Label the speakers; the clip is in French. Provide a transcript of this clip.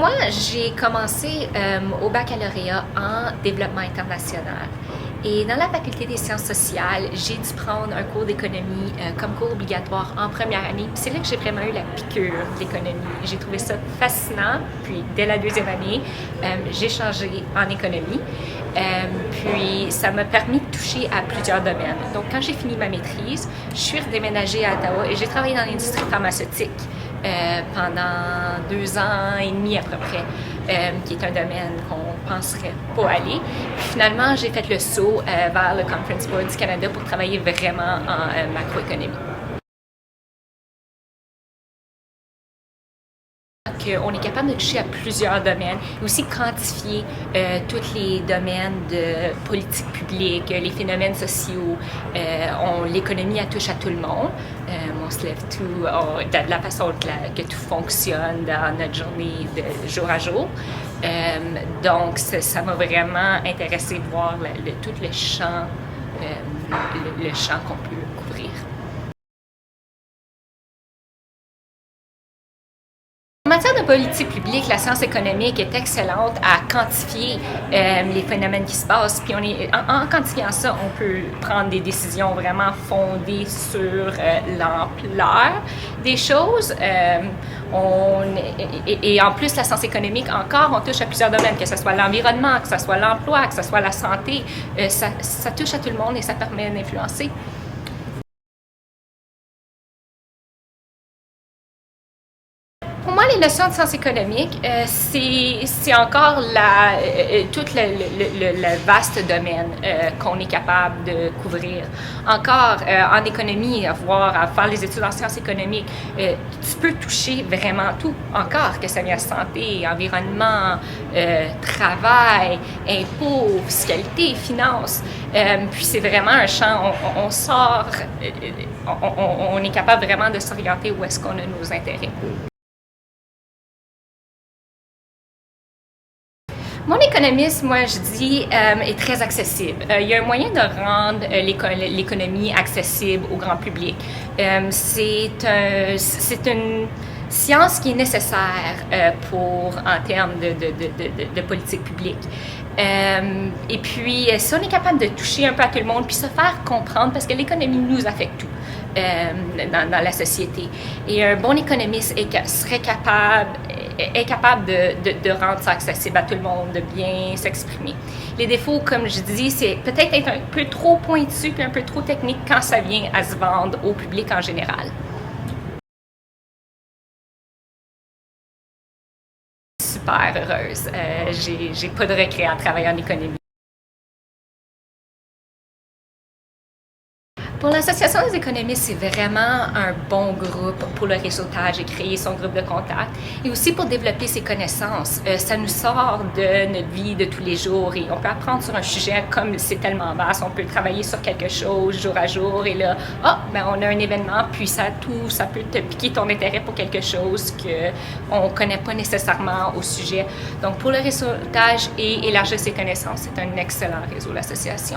Speaker 1: Moi, j'ai commencé au baccalauréat en développement international. Et dans la faculté des sciences sociales, j'ai dû prendre un cours d'économie comme cours obligatoire en première année. Puis c'est là que j'ai vraiment eu la piqûre d'économie. J'ai trouvé ça fascinant. Puis dès la deuxième année, j'ai changé en économie. Puis ça m'a permis de toucher à plusieurs domaines. Donc quand j'ai fini ma maîtrise, je suis redéménagée à Ottawa et j'ai travaillé dans l'industrie pharmaceutique pendant 2 ans et demi à peu près, qui est un domaine qu'on penserait pas aller. Puis finalement, j'ai fait le saut vers le Conference Board du Canada pour travailler vraiment en macroéconomie. On est capable de toucher à plusieurs domaines et aussi quantifier tous les domaines de politique publique, les phénomènes sociaux. L'économie, elle touche à tout le monde. On se lève tout de la façon que tout fonctionne dans notre journée de jour à jour. Donc, ça m'a vraiment intéressé de voir tout le champ qu'on peut couvrir. En matière de politique publique, la science économique est excellente à quantifier les phénomènes qui se passent. Puis en quantifiant ça, on peut prendre des décisions vraiment fondées sur l'ampleur des choses. Et en plus, la science économique, encore, on touche à plusieurs domaines, que ce soit l'environnement, que ce soit l'emploi, que ce soit la santé. Ça touche à tout le monde et ça permet d'influencer. Pour moi, les notions de sciences économiques, c'est encore tout le vaste domaine qu'on est capable de couvrir. Encore, en économie, à faire les études en sciences économiques, tu peux toucher vraiment tout. Encore, que ça vient santé, environnement, travail, impôts, fiscalité, finances. Puis c'est vraiment un champ, on est capable vraiment de s'orienter où est-ce qu'on a nos intérêts. Mon économisme, moi, je dis, est très accessible. Il y a un moyen de rendre l'économie accessible au grand public. C'est une science qui est nécessaire en termes de politique publique. Et puis, si on est capable de toucher un peu à tout le monde, puis se faire comprendre, parce que l'économie nous affecte tout dans la société. Et un bon économiste serait capable de rendre ça accessible à tout le monde, de bien s'exprimer. Les défauts, comme je dis, c'est peut-être être un peu trop pointu puis un peu trop technique quand ça vient à se vendre au public en général. Super heureuse. J'ai pas de regret à travailler en économie. Pour l'Association des économistes, c'est vraiment un bon groupe pour le réseautage et créer son groupe de contact. Et aussi pour développer ses connaissances. Ça nous sort de notre vie de tous les jours et on peut apprendre sur un sujet comme c'est tellement vaste. On peut travailler sur quelque chose jour à jour et là, on a un événement, puis ça peut te piquer ton intérêt pour quelque chose qu'on ne connaît pas nécessairement au sujet. Donc pour le réseautage et élargir ses connaissances, c'est un excellent réseau, l'association.